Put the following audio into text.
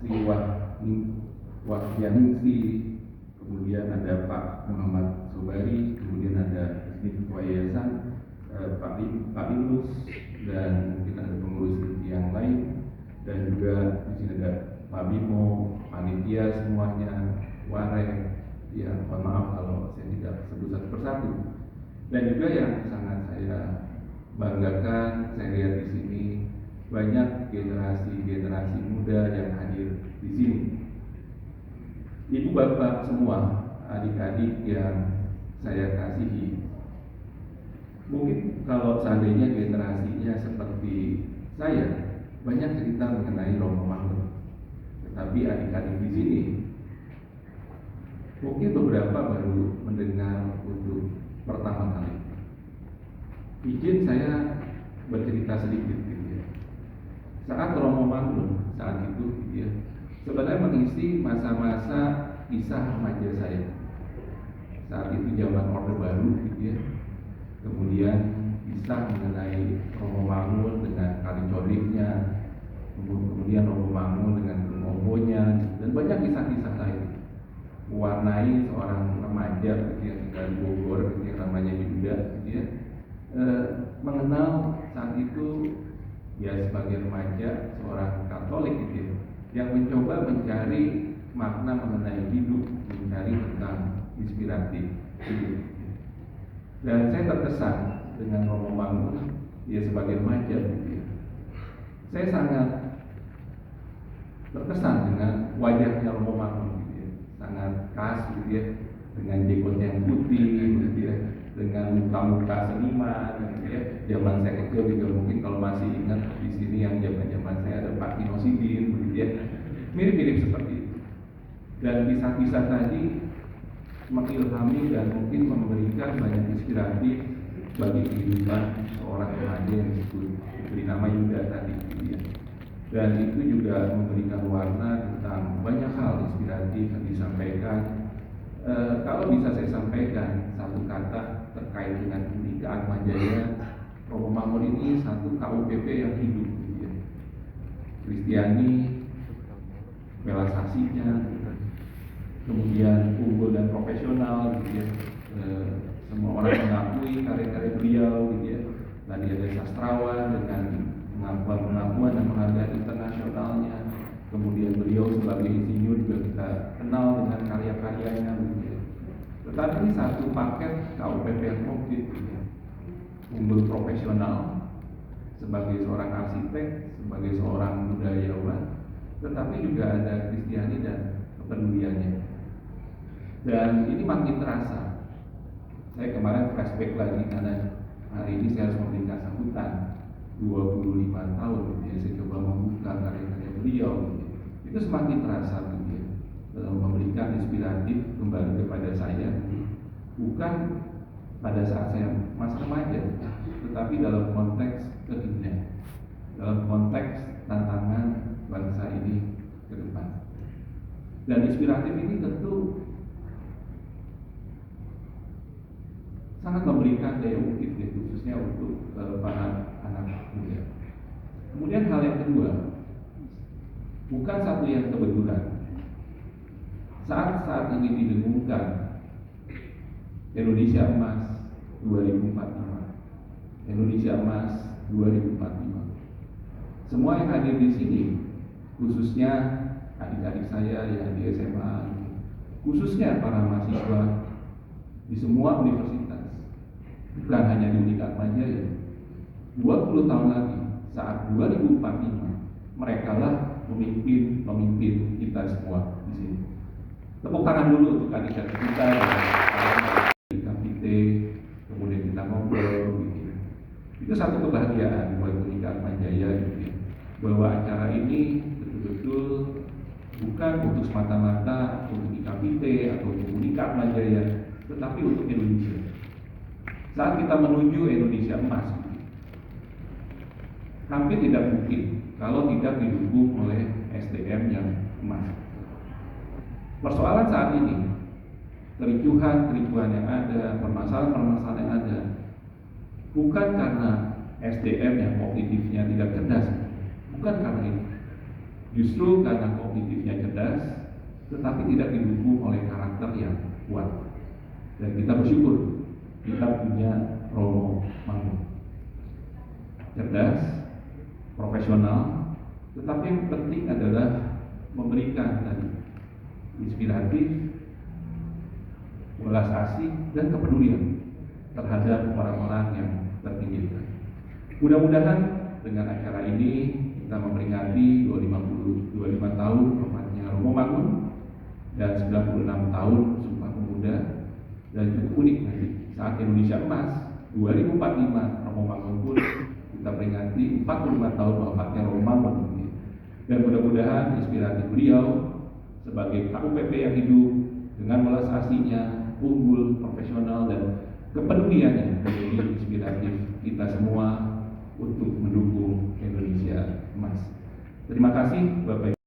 Sri Wahyaningsi, kemudian ada Pak Muhammad Sobari, kemudian ada Ketua Yayasan Pak Inus, dan mungkin ada pengurus yang lain, dan juga di sini ada Pak Bimo, panitia semuanya, Warek, ya mohon maaf kalau saya tidak sebut satu persatu. Dan juga yang sangat saya banggakan, saya lihat di sini banyak generasi muda yang hadir di sini. Ibu bapak semua, adik-adik yang saya kasihi. Mungkin kalau seandainya generasinya seperti saya, banyak cerita mengenai Romo Magno. Tetapi adik-adik di sini mungkin beberapa baru mendengar untuk pertama kali. Izin saya bercerita sedikit gitu ya. Saat Romo Magno saat itu gitu ya, sebenarnya mengisi masa-masa kisah remaja saya. Saat itu zaman Orde Baru gitu ya. Kemudian kisah mengenai Romo Magno dengan Kalicoliknya, kemudian Romo Magno dengan Rumombonya, dan banyak kisah-kisah lain. Mewarnai seorang remaja gitu ya, tinggal di Bogor gitu ya, namanya Yuda gitu ya. Mengenal saat itu ya sebagai remaja seorang Katolik gitu ya, yang mencoba mencari makna mengenai hidup, mencari tentang inspiratif hidup. Dan saya terkesan dengan Romo Magno ya sebagai remaja gitu ya. Saya sangat terkesan dengan wajahnya Romo Magno gitu ya, sangat khas gitu ya, dengan jenggotnya yang putih gitu ya, dengan muka-muka seniman gitu ya. Zaman saya kecil juga mungkin kalau masih ingat di sini yang zaman saya ada Pak Tino Sidin gitu ya, mirip-mirip seperti itu. Dan kisah-kisah tadi mengilhami dan mungkin memberikan banyak inspiratif bagi kehidupan seorang remaja yang diberi nama Yuda tadi gitu ya. Dan itu juga memberikan warna tentang banyak hal inspiratif yang disampaikan. Kalau bisa saya sampaikan satu kata terkait dengan pernikahan Majaya, Romo Magno ini satu KUPP yang hidup gitu ya. Kristiani, belas asihnya, kemudian unggul dan profesional gitu ya. Semua orang mengakui karya-karya beliau gitu ya. Tadi ada sastrawan dengan pengakuan dan penghargaan internasionalnya. Kemudian beliau sebagai insinyur juga kita kenal dengan karya-karyanya gitu ya. Tetapi ini satu paket KUPP yang komplit gitu ya. Unggul profesional sebagai seorang arsitek, sebagai seorang budayawan, tetapi juga ada Kristiani dan kepeduliannya. Dan ini makin terasa. Saya kemarin flashback lagi karena hari ini saya harus memberikan sambutan 25 tahun gitu ya. Saya coba membuka karya-karya beliau gitu ya. Itu semakin terasa gitu ya, dalam memberikan inspiratif kembali kepada saya, bukan pada saat saya masa remaja, tetapi dalam konteks kekinian, dalam konteks tantangan bangsa ini ke depan. Dan inspiratif ini tentu sangat memberikan daya ungkit ya, khususnya untuk para anak muda. Kemudian hal yang kedua, bukan satu yang kebetulan. Saat ini didengungkan Indonesia Emas 2045, Indonesia Emas 2045. Semua yang hadir di sini, khususnya adik-adik saya yang di SMA, khususnya para mahasiswa di semua universitas, bukan hanya di Unikat Majaya, 20 tahun lagi saat 2045 mereka lah pemimpin kita semua di sini. Tepuk tangan dulu untuk adik-adik kita di KPT, kemudian kita ngobrol gitu. Itu satu kebahagiaan buat Unikat Majaya gitu ya, bahwa acara ini betul-betul bukan untuk semata-mata untuk IKPT atau untuk Unikat Majaya, tetapi untuk Indonesia. Saat kita menuju Indonesia Emas, hampir tidak mungkin kalau tidak didukung oleh SDM yang emas. Persoalan saat ini, kericuhan yang ada, permasalahan yang ada, bukan karena SDM yang kognitifnya tidak cerdas, bukan karena itu, Justru karena kognitifnya cerdas, tetapi tidak didukung oleh karakter yang kuat. Dan kita bersyukur kita punya Romo Mangun. Cerdas, profesional, tetapi yang penting adalah memberikan tadi inspiratif, welas asih, dan kepedulian terhadap orang-orang yang terpinggirkan. Mudah-mudahan dengan acara ini kita memperingati 25 tahun wafatnya Romo Mangun dan 96 tahun Sumpah Pemuda, dan cukup unik nanti saat Indonesia Emas 2045 Romo Mangun pun kita peringati 45 tahun wafatnya Romo Mangun. Dan mudah-mudahan inspiratif beliau sebagai KUPP yang hidup dengan welas asihnya, unggul, profesional, dan kepeduliannya menjadi inspiratif kita semua untuk mendukung Indonesia Emas. Terima kasih Bapak Ibu.